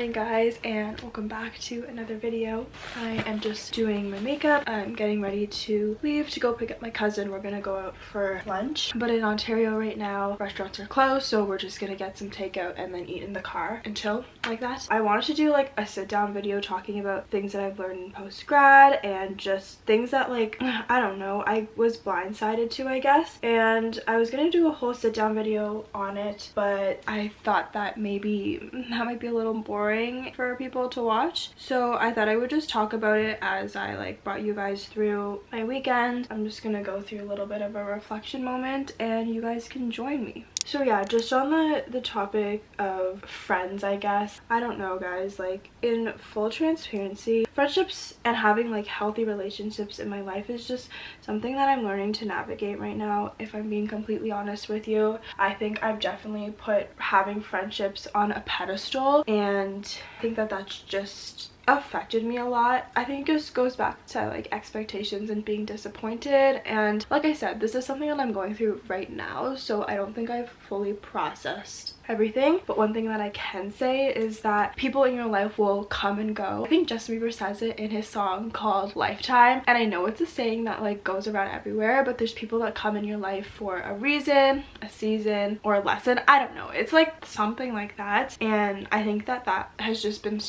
morning guys, and welcome back to another video. I am just doing my makeup. I'm getting ready to leave to go pick up my cousin. We're gonna go out for lunch, but in Ontario right now restaurants are closed, so we're just gonna get some takeout and then eat in the car and chill like that. I wanted to do like a sit down video talking about things that I've learned in post-grad and just things that, like, I don't know, I was blindsided to, I guess, and I was gonna do a whole sit down video on it, but I thought that maybe that might be a little boring for people to watch, so I thought I would just talk about it as I like brought you guys through my weekend. I'm just gonna go through a little bit of a reflection moment and you guys can join me. So yeah, just on the topic of friends, I guess, I don't know guys, like, in full transparency, friendships and having like healthy relationships in my life is just something that I'm learning to navigate right now. If I'm being completely honest with you, I think I've definitely put having friendships on a pedestal, and I think that that's just affected me a lot. I think it just goes back to like expectations and being disappointed, and like I said, this is something that I'm going through right now, so I don't think I've fully processed everything. But one thing that I can say is that people in your life will come and go. I think Justin Bieber says it in his song called Lifetime, and I know it's a saying that like goes around everywhere, but there's people that come in your life for a reason, a season, or a lesson. I don't know, it's like something like that, and I think that that has just been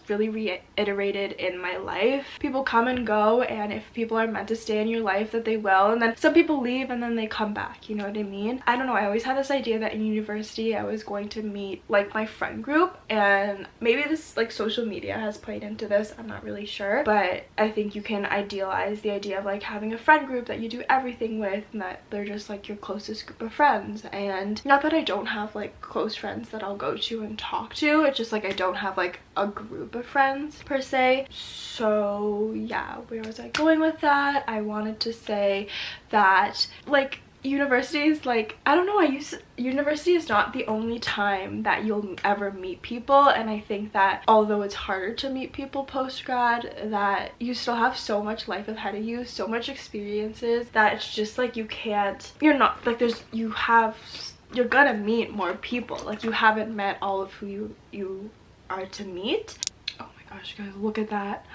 really reiterated in my life. People come and go, and if people are meant to stay in your life, that they will, and then some people leave and then they come back, you know what I mean? I don't know, I always had this idea that in university I was going to meet like my friend group, and maybe this like social media has played into this, I'm not really sure, but I think you can idealize the idea of like having a friend group that you do everything with and that they're just like your closest group of friends. And not that I don't have like close friends that I'll go to and talk to, it's just like I don't have like a group of friends per se. So yeah, where was I going with that? I wanted to say that like university is like, I don't know, university is not the only time that you'll ever meet people, and I think that although it's harder to meet people post-grad, that you still have so much life ahead of you, so much experiences, that it's just like you're not like you're gonna meet more people. Like, you haven't met all of who you are to meet. Oh my gosh guys, look at that.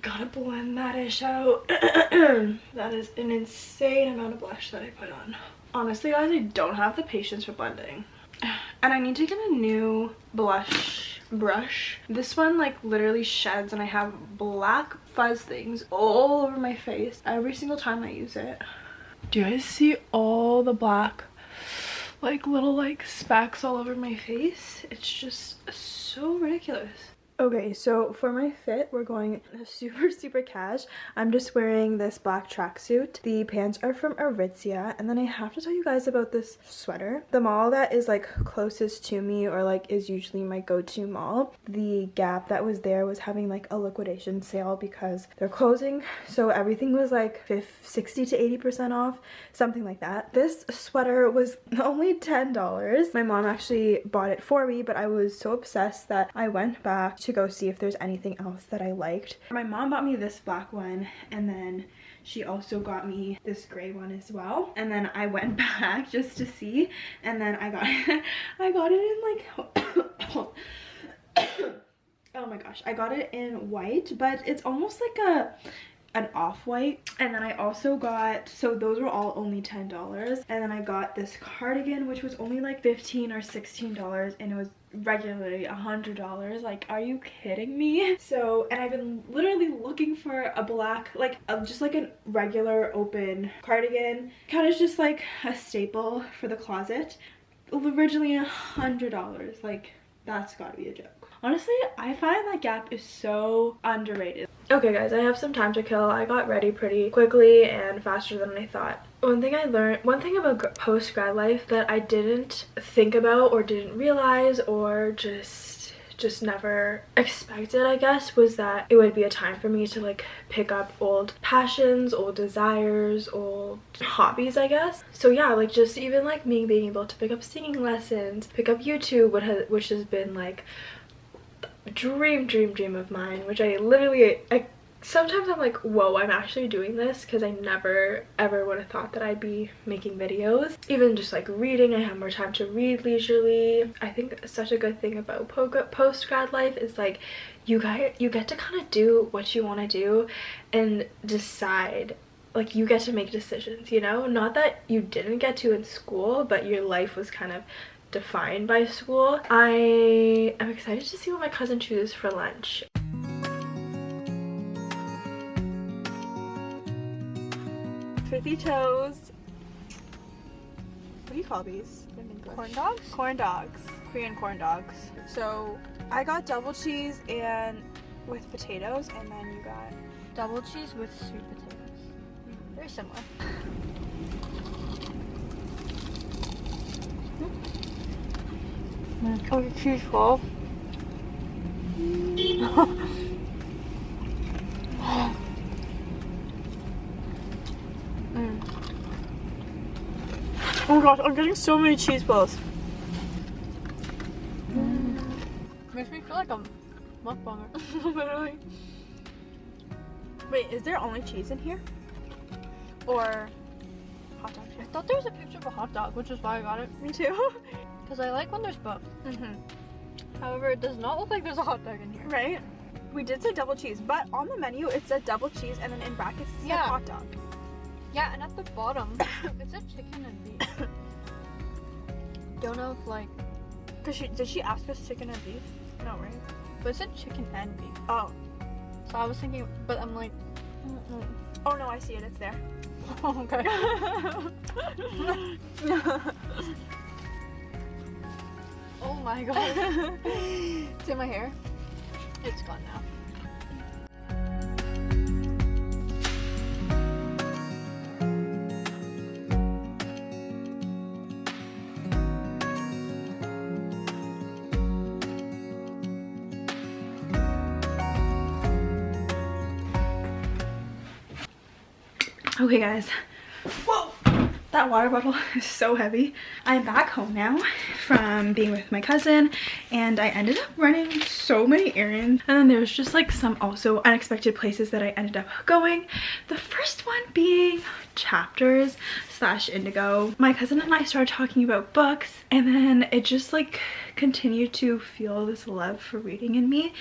Gotta blend that ish out. That is an insane amount of blush that I put on. Honestly guys, I don't have the patience for blending, and I need to get a new blush brush. This one like literally sheds, and I have black fuzz things all over my face every single time I use it. Do you guys see all the black like little like specks all over my face? It's just so ridiculous. Okay, so for my fit, we're going super cash. I'm just wearing this black tracksuit. The pants are from Aritzia, and then I have to tell you guys about this sweater. The mall that is like closest to me, or like is usually my go-to mall, the Gap that was there was having like a liquidation sale because they're closing, so everything was like 60 to 80% off, something like that. This sweater was only $10. My mom actually bought it for me, but I was so obsessed that I went back to go see if there's anything else that I liked. My mom bought me this black one, and then she also got me this gray one as well, and then I went back just to see, and then I got it in like oh my gosh, I got it in white, but it's almost like an off-white. And then I also got, so those were all only $10, and then I got this cardigan which was only like $15 or $16, and it was regularly $100. Like, are you kidding me? So, and I've been literally looking for a black, like just like a regular open cardigan, kind of just like a staple for the closet. Originally $100. Like, that's gotta be a joke. Honestly, I find that Gap is so underrated. Okay guys, I have some time to kill. I got ready pretty quickly and faster than I thought. One thing about post-grad life that I didn't think about or didn't realize or just never expected, I guess, was that it would be a time for me to like pick up old passions, old desires, old hobbies, I guess. So yeah, like just even like me being able to pick up singing lessons, pick up YouTube, which has been like dream of mine, which I sometimes I'm like, whoa, I'm actually doing this, because I never ever would have thought that I'd be making videos. Even just like reading, I have more time to read leisurely. I think such a good thing about post-grad life is like you get to kind of do what you want to do and decide. Like, you get to make decisions, you know? Not that you didn't get to in school, but your life was kind of defined by school. I am excited to see what my cousin chooses for lunch. Toothy Toes. What do you call these in English? Corn dogs? Corn dogs. Korean corn dogs. So I got double cheese and with potatoes, and then you got Double cheese with sweet potatoes. Very similar. Oh, the cheese ball. Oh my gosh, I'm getting so many cheese balls. Makes me feel like a mukbanger. Literally. Wait, is there only cheese in here? Or hot dog? I thought there was a picture of a hot dog, which is why I got it. Me too. Because I like when there's both. However, it does not look like there's a hot dog in here. Right? We did say double cheese, but on the menu it said double cheese, and then in brackets it said hot dog. Yeah, and at the bottom, it said chicken and beef. Don't know if like... Did she ask us chicken and beef? No, right? But it said chicken and beef. Oh. So I was thinking, but I'm like... Oh no, I see it. It's there. Okay. Oh my god. It's in my hair. It's gone now. Okay guys, whoa, that water bottle is so heavy. I'm back home now from being with my cousin, and I ended up running so many errands, and then there's just like some also unexpected places that I ended up going. The first one being Chapters / Indigo. My cousin and I started talking about books, and then it just like continued to feel this love for reading in me,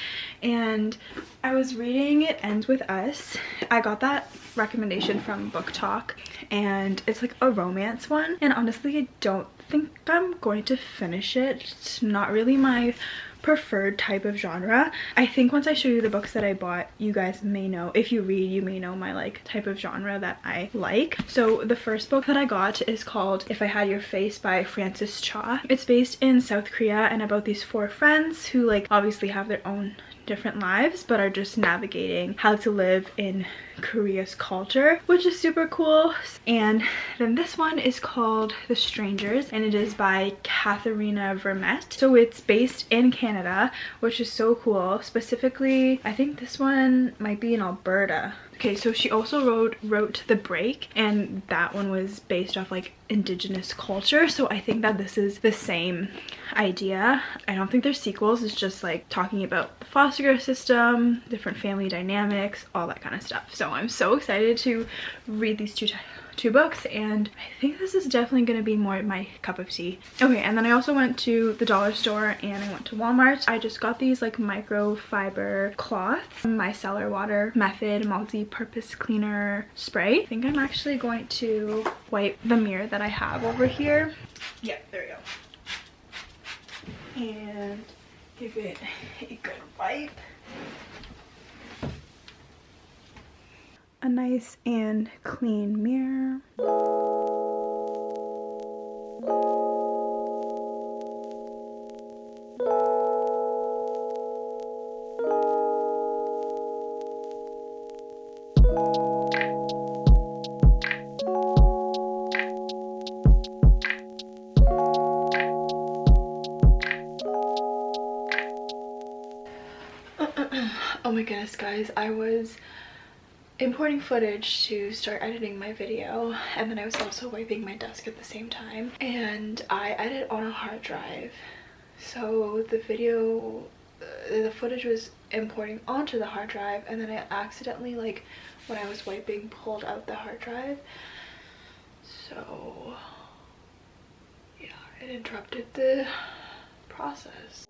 and I was reading It Ends With Us. I got that recommendation from Book Talk, and it's like a romance one, and honestly I don't think I'm going to finish it. It's not really my preferred type of genre. I think once I show you the books that I bought, you guys may know, if you read, you may know my like type of genre that I like. So the first book that I got is called If I Had Your Face by Frances Cha. It's based in South Korea and about these 4 friends who like obviously have their own different lives but are just navigating how to live in Korea's culture, which is super cool. And then this one is called The Strangers, and it is by Katharina Vermette. So it's based in Canada, which is so cool. Specifically, I think this one might be in Alberta. Okay, so she also wrote The Break, and that one was based off like indigenous culture, so I think that this is the same idea. I don't think there's sequels. It's just like talking about the foster care system, different family dynamics, all that kind of stuff. So I'm so excited to read these two books, and I think this is definitely going to be more my cup of tea. Okay, and then I also went to the dollar store and I went to Walmart. I just got these like microfiber cloths, micellar water method multi-purpose cleaner spray. I think I'm actually going to wipe the mirror that I have over here. Yeah, there we go. And give it a good wipe. A nice and clean mirror. Oh my goodness guys, I was importing footage to start editing my video, and then I was also wiping my desk at the same time, and I edit on a hard drive, so the video the footage was importing onto the hard drive, and then I accidentally, like when I was wiping, pulled out the hard drive. So yeah, it interrupted the process.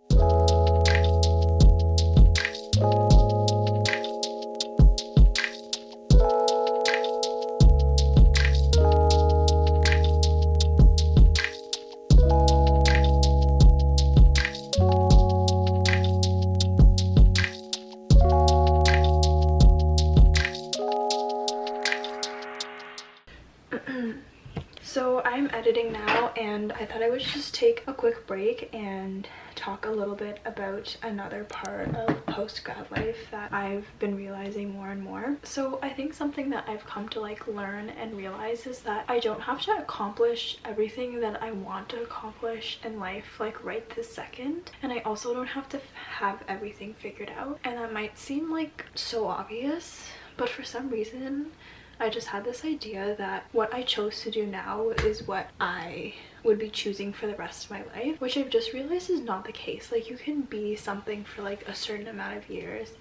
So I'm editing now, and I thought I would just take a quick break and talk a little bit about another part of post-grad life that I've been realizing more and more. So I think something that I've come to like learn and realize is that I don't have to accomplish everything that I want to accomplish in life like right this second, and I also don't have to have everything figured out. And that might seem like so obvious, but for some reason I just had this idea that what I chose to do now is what I would be choosing for the rest of my life, which I've just realized is not the case. Like, you can be something for like a certain amount of years,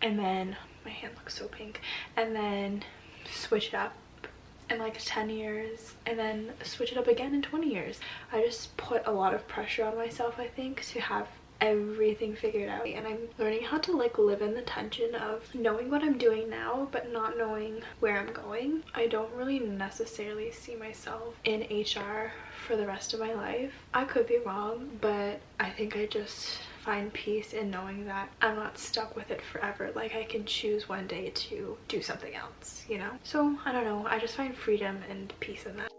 and then my hand looks so pink, and then switch it up in like 10 years, and then switch it up again in 20 years. I just put a lot of pressure on myself, I think, to have everything figured out, and I'm learning how to like live in the tension of knowing what I'm doing now but not knowing where I'm going. I don't really necessarily see myself in HR for the rest of my life. I could be wrong, but I think I just find peace in knowing that I'm not stuck with it forever. Like, I can choose one day to do something else, you know? So I don't know, I just find freedom and peace in that.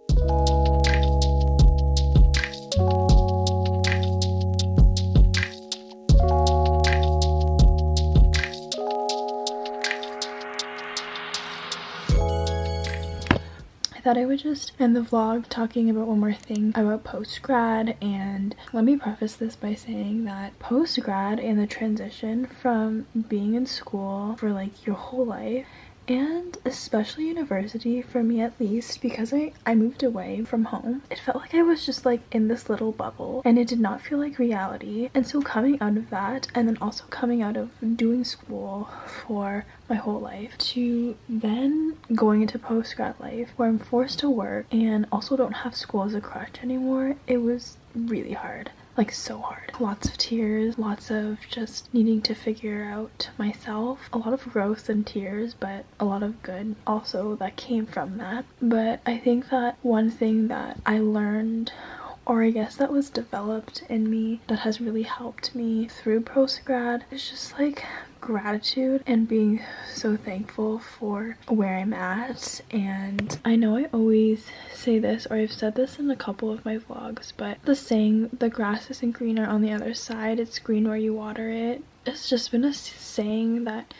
I thought I would just end the vlog talking about one more thing about post-grad, and let me preface this by saying that post-grad and the transition from being in school for like your whole life, and especially university, for me at least, because I moved away from home, it felt like I was just like in this little bubble, and it did not feel like reality. And so coming out of that, and then also coming out of doing school for my whole life, to then going into post-grad life where I'm forced to work and also don't have school as a crutch anymore, it was really hard. Like, so hard. Lots of tears, lots of just needing to figure out myself, a lot of growth and tears, but a lot of good also that came from that. But I think that one thing that I learned, or I guess that was developed in me, that has really helped me through post-grad is just like gratitude and being so thankful for where I'm at. And I know I always say this, or I've said this in a couple of my vlogs, but the saying, the grass isn't greener on the other side, it's green where you water it, it's just been a saying that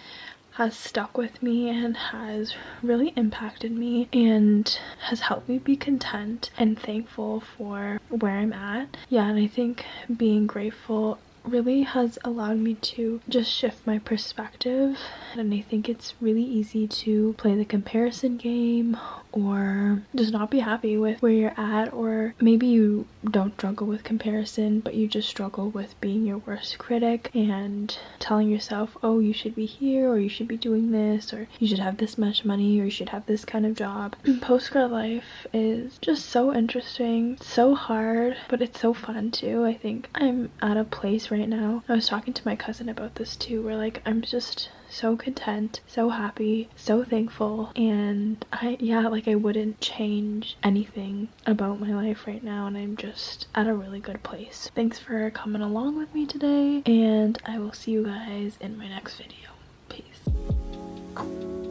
has stuck with me and has really impacted me and has helped me be content and thankful for where I'm at. Yeah, and I think being grateful really has allowed me to just shift my perspective, and I think it's really easy to play the comparison game or just not be happy with where you're at, or maybe you don't struggle with comparison but you just struggle with being your worst critic and telling yourself, oh, you should be here, or you should be doing this, or you should have this much money, or you should have this kind of job. Post-grad life is just so interesting, so hard, but it's so fun too. I think I'm at a place right now, I was talking to my cousin about this too, where like I'm just so content, so happy, so thankful, and I wouldn't change anything about my life right now, and I'm just at a really good place. Thanks for coming along with me today, and I will see you guys in my next video. Peace.